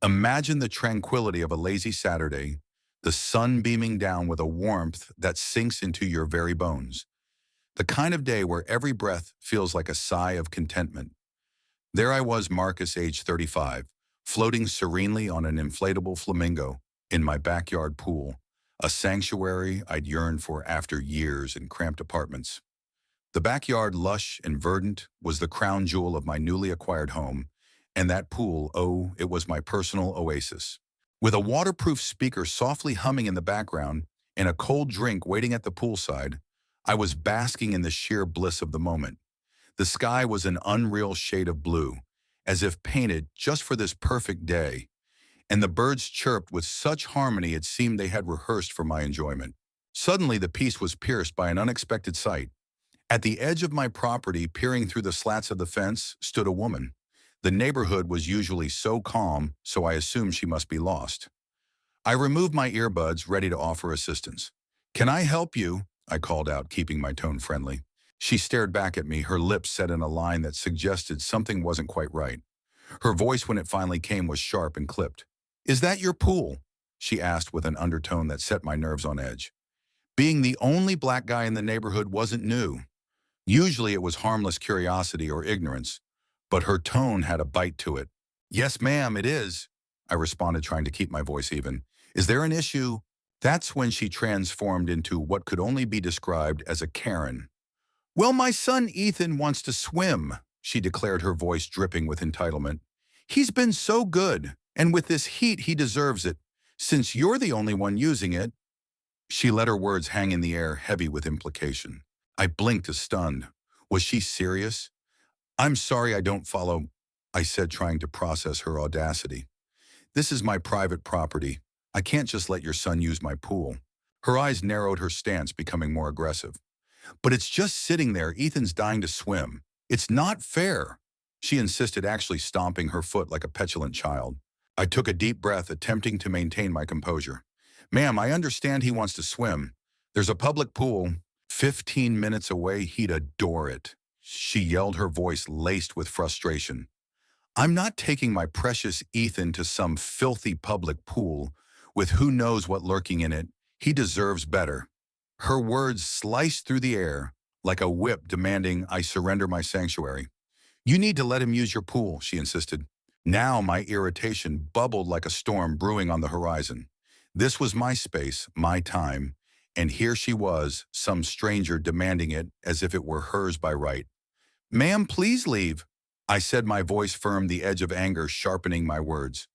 Imagine the tranquility of a lazy Saturday, the sun beaming down with a warmth that sinks into your very bones. The kind of day where every breath feels like a sigh of contentment. There I was, Marcus, age 35, floating serenely on an inflatable flamingo in my backyard pool, a sanctuary I'd yearned for after years in cramped apartments. The backyard, lush and verdant, was the crown jewel of my newly acquired home, and that pool, oh, it was my personal oasis. With a waterproof speaker softly humming in the background and a cold drink waiting at the poolside, I was basking in the sheer bliss of the moment. The sky was an unreal shade of blue, as if painted just for this perfect day, and the birds chirped with such harmony it seemed they had rehearsed for my enjoyment. Suddenly, the peace was pierced by an unexpected sight. At the edge of my property, peering through the slats of the fence, stood a woman. The neighborhood was usually so calm, so I assumed she must be lost. I removed my earbuds, ready to offer assistance. "Can I help you?" I called out, keeping my tone friendly. She stared back at me, her lips set in a line that suggested something wasn't quite right. Her voice, when it finally came, was sharp and clipped. "Is that your pool?" she asked with an undertone that set my nerves on edge. Being the only black guy in the neighborhood wasn't new. Usually it was harmless curiosity or ignorance, but her tone had a bite to it. "Yes, ma'am, it is," I responded, trying to keep my voice even. "Is there an issue?" That's when she transformed into what could only be described as a Karen. "Well, my son Ethan wants to swim," she declared, her voice dripping with entitlement. "He's been so good, and with this heat he deserves it. Since you're the only one using it." She let her words hang in the air, heavy with implication. I blinked, as stunned. Was she serious? "I'm sorry, I don't follow," I said, trying to process her audacity. "This is my private property. I can't just let your son use my pool." Her eyes narrowed, her stance becoming more aggressive. "But it's just sitting there. Ethan's dying to swim. It's not fair," she insisted, actually stomping her foot like a petulant child. I took a deep breath, attempting to maintain my composure. "Ma'am, I understand he wants to swim. There's a public pool 15 minutes away. He'd adore it," she yelled, her voice laced with frustration. "I'm not taking my precious Ethan to some filthy public pool with who knows what lurking in it. He deserves better." Her words sliced through the air like a whip, demanding I surrender my sanctuary. "You need to let him use your pool," she insisted. Now my irritation bubbled like a storm brewing on the horizon. This was my space, my time, and here she was, some stranger, demanding it as if it were hers by right. "Ma'am, please leave," I said, my voice firm, the edge of anger sharpening my words.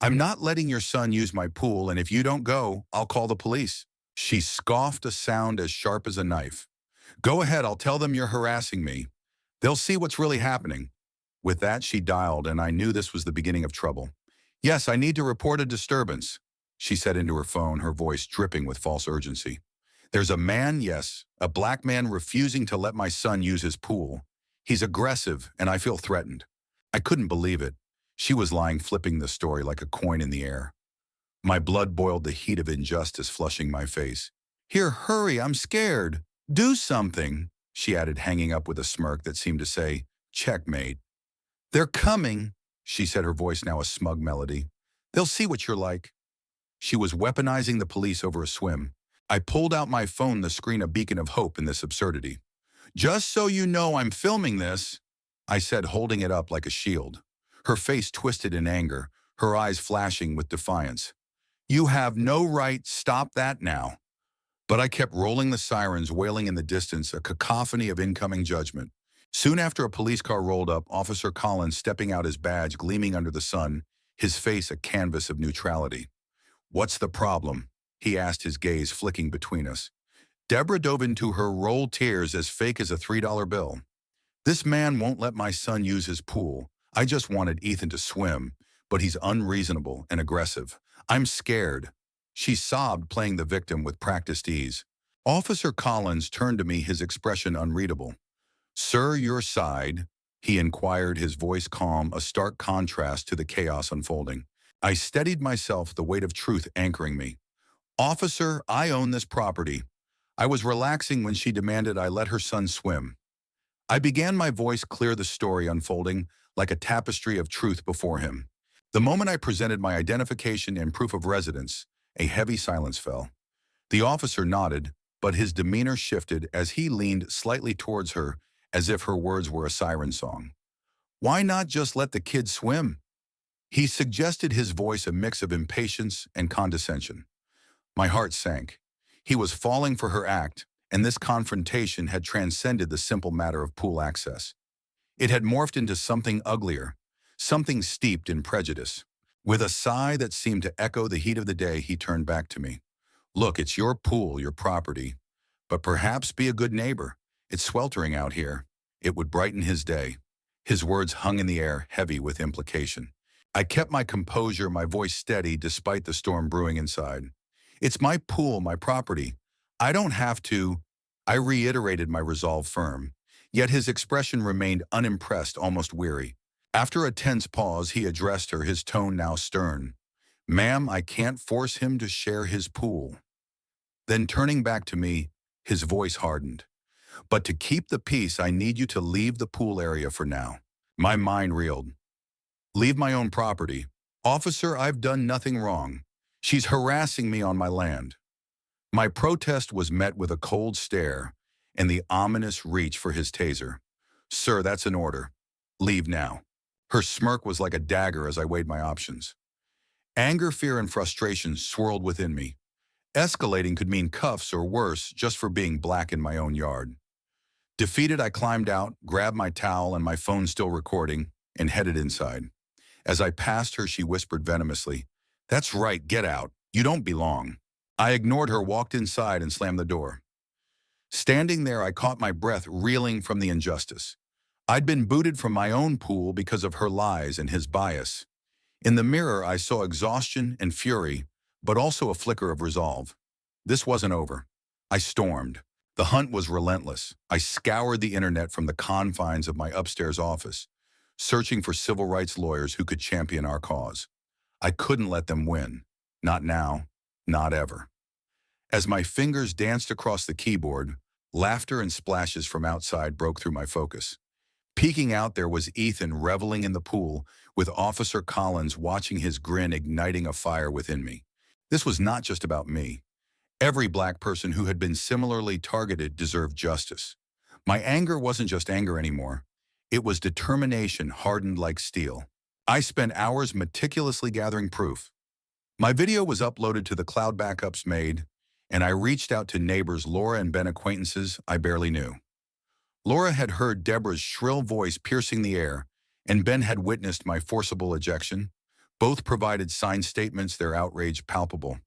"I'm not letting your son use my pool, and if you don't go, I'll call the police." She scoffed, a sound as sharp as a knife. "Go ahead, I'll tell them you're harassing me. They'll see what's really happening." With that, she dialed, and I knew this was the beginning of trouble. "Yes, I need to report a disturbance," she said into her phone, her voice dripping with false urgency. "There's a man, yes, a black man, refusing to let my son use his pool. He's aggressive, and I feel threatened." I couldn't believe it. She was lying, flipping the story like a coin in the air. My blood boiled, the heat of injustice flushing my face. "Here, hurry, I'm scared. Do something," she added, hanging up with a smirk that seemed to say, "Checkmate." "They're coming," she said, her voice now a smug melody. "They'll see what you're like." She was weaponizing the police over a swim. I pulled out my phone, the screen a beacon of hope in this absurdity. "Just so you know, I'm filming this," I said, holding it up like a shield. Her face twisted in anger, her eyes flashing with defiance. "You have no right. Stop that now." But I kept rolling, the sirens wailing in the distance, a cacophony of incoming judgment. Soon after, a police car rolled up, Officer Collins stepping out, his badge gleaming under the sun, his face a canvas of neutrality. "What's the problem?" he asked, his gaze flicking between us. Deborah dove into her roll, tears as fake as a $3 bill. "This man won't let my son use his pool. I just wanted Ethan to swim, but he's unreasonable and aggressive. I'm scared." She sobbed, playing the victim with practiced ease. Officer Collins turned to me, his expression unreadable. "Sir, your side?" he inquired, his voice calm, a stark contrast to the chaos unfolding. I steadied myself, the weight of truth anchoring me. "Officer, I own this property." I was relaxing when she demanded I let her son swim. I began, my voice clear, the story unfolding like a tapestry of truth before him. The moment I presented my identification and proof of residence, a heavy silence fell. The officer nodded, but his demeanor shifted as he leaned slightly towards her as if her words were a siren song. Why not just let the kid swim? He suggested, his voice a mix of impatience and condescension. My heart sank. He was falling for her act, and this confrontation had transcended the simple matter of pool access. It had morphed into something uglier, something steeped in prejudice. With a sigh that seemed to echo the heat of the day, he turned back to me. Look, it's your pool, your property, but perhaps be a good neighbor. It's sweltering out here. It would brighten his day. His words hung in the air, heavy with implication. I kept my composure, my voice steady despite the storm brewing inside. It's my pool, my property. I don't have to. I reiterated, my resolve firm. Yet his expression remained unimpressed, almost weary. After a tense pause, he addressed her, his tone now stern. Ma'am, I can't force him to share his pool. Then turning back to me, his voice hardened. But to keep the peace, I need you to leave the pool area for now. My mind reeled. Leave my own property. Officer, I've done nothing wrong. She's harassing me on my land. My protest was met with a cold stare and the ominous reach for his taser. Sir, that's an order. Leave now. Her smirk was like a dagger as I weighed my options. Anger, fear, and frustration swirled within me. Escalating could mean cuffs or worse, just for being black in my own yard. Defeated, I climbed out, grabbed my towel and my phone still recording, and headed inside. As I passed her, she whispered venomously, That's right, get out. You don't belong. I ignored her, walked inside, and slammed the door. Standing there, I caught my breath, reeling from the injustice. I'd been booted from my own pool because of her lies and his bias. In the mirror, I saw exhaustion and fury, but also a flicker of resolve. This wasn't over. I stormed. The hunt was relentless. I scoured the internet from the confines of my upstairs office, searching for civil rights lawyers who could champion our cause. I couldn't let them win. Not now, not ever. As my fingers danced across the keyboard, laughter and splashes from outside broke through my focus. Peeking out, there was Ethan reveling in the pool, with Officer Collins watching, his grin igniting a fire within me. This was not just about me. Every black person who had been similarly targeted deserved justice. My anger wasn't just anger anymore. It was determination hardened like steel. I spent hours meticulously gathering proof. My video was uploaded to the cloud backups made, and I reached out to neighbors Laura and Ben, acquaintances I barely knew. Laura had heard Deborah's shrill voice piercing the air, and Ben had witnessed my forcible ejection. Both provided signed statements, their outrage palpable.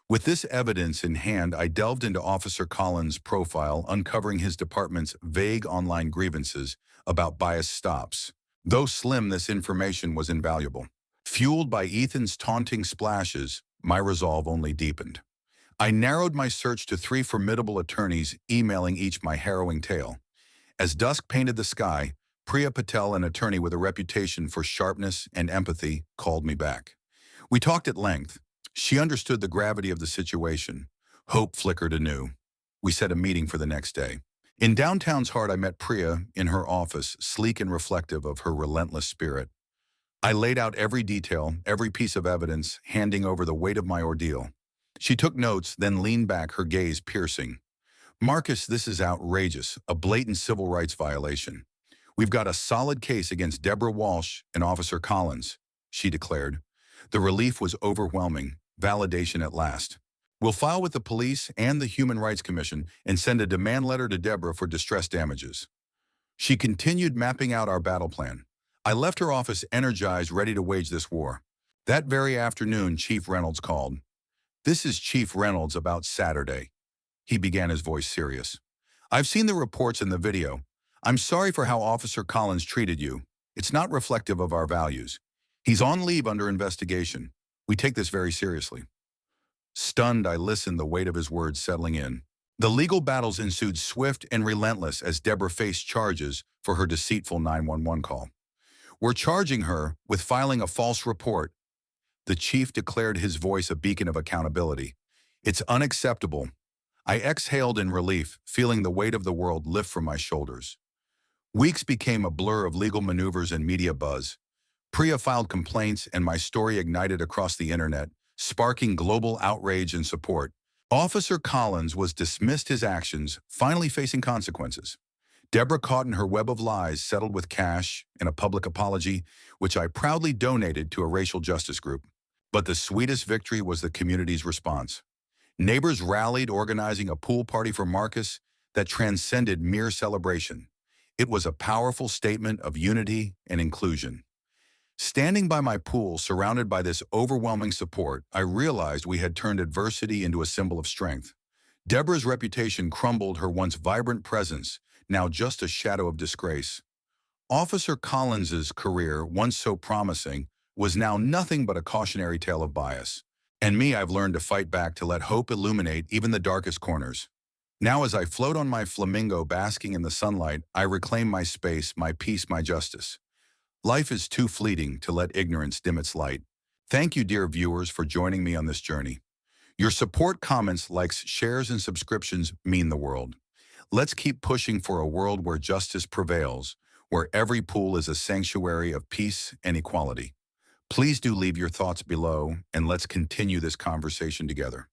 With this evidence in hand, I delved into Officer Collins' profile, uncovering his department's vague online grievances about biased stops. Though slim, this information was invaluable. Fueled by Ethan's taunting splashes, my resolve only deepened. I narrowed my search to 3 formidable attorneys, emailing each my harrowing tale. As dusk painted the sky, Priya Patel, an attorney with a reputation for sharpness and empathy, called me back. We talked at length. She understood the gravity of the situation. Hope flickered anew. We set a meeting for the next day. In downtown's heart, I met Priya in her office, sleek and reflective of her relentless spirit. I laid out every detail, every piece of evidence, handing over the weight of my ordeal. She took notes, then leaned back, her gaze piercing. Marcus, this is outrageous, a blatant civil rights violation. We've got a solid case against Deborah Walsh and Officer Collins, she declared. The relief was overwhelming, validation at last. We'll file with the police and the Human Rights Commission and send a demand letter to Deborah for distress damages. She continued mapping out our battle plan. I left her office energized, ready to wage this war. That very afternoon, Chief Reynolds called. This is Chief Reynolds about Saturday. He began, his voice serious. I've seen the reports and the video. I'm sorry for how Officer Collins treated you. It's not reflective of our values. He's on leave under investigation. We take this very seriously. Stunned, I listened, the weight of his words settling in. The legal battles ensued, swift and relentless, as Deborah faced charges for her deceitful 911 call. We're charging her with filing a false report. The chief declared, his voice a beacon of accountability. It's unacceptable. I exhaled in relief, feeling the weight of the world lift from my shoulders. Weeks became a blur of legal maneuvers and media buzz. Priya filed complaints and my story ignited across the internet, sparking global outrage and support. Officer Collins was dismissed his actions, finally facing consequences. Deborah, caught in her web of lies, settled with cash and a public apology, which I proudly donated to a racial justice group. But the sweetest victory was the community's response. Neighbors rallied, organizing a pool party for Marcus that transcended mere celebration. It was a powerful statement of unity and inclusion. Standing by my pool, surrounded by this overwhelming support, I realized we had turned adversity into a symbol of strength. Deborah's reputation crumbled, her once vibrant presence now just a shadow of disgrace. Officer Collins's career, once so promising, was now nothing but a cautionary tale of bias. And me, I've learned to fight back, to let hope illuminate even the darkest corners. Now, as I float on my flamingo basking in the sunlight, I reclaim my space, my peace, my justice. Life is too fleeting to let ignorance dim its light. Thank you, dear viewers, for joining me on this journey. Your support, comments, likes, shares, and subscriptions mean the world. Let's keep pushing for a world where justice prevails, where every pool is a sanctuary of peace and equality. Please do leave your thoughts below, and let's continue this conversation together.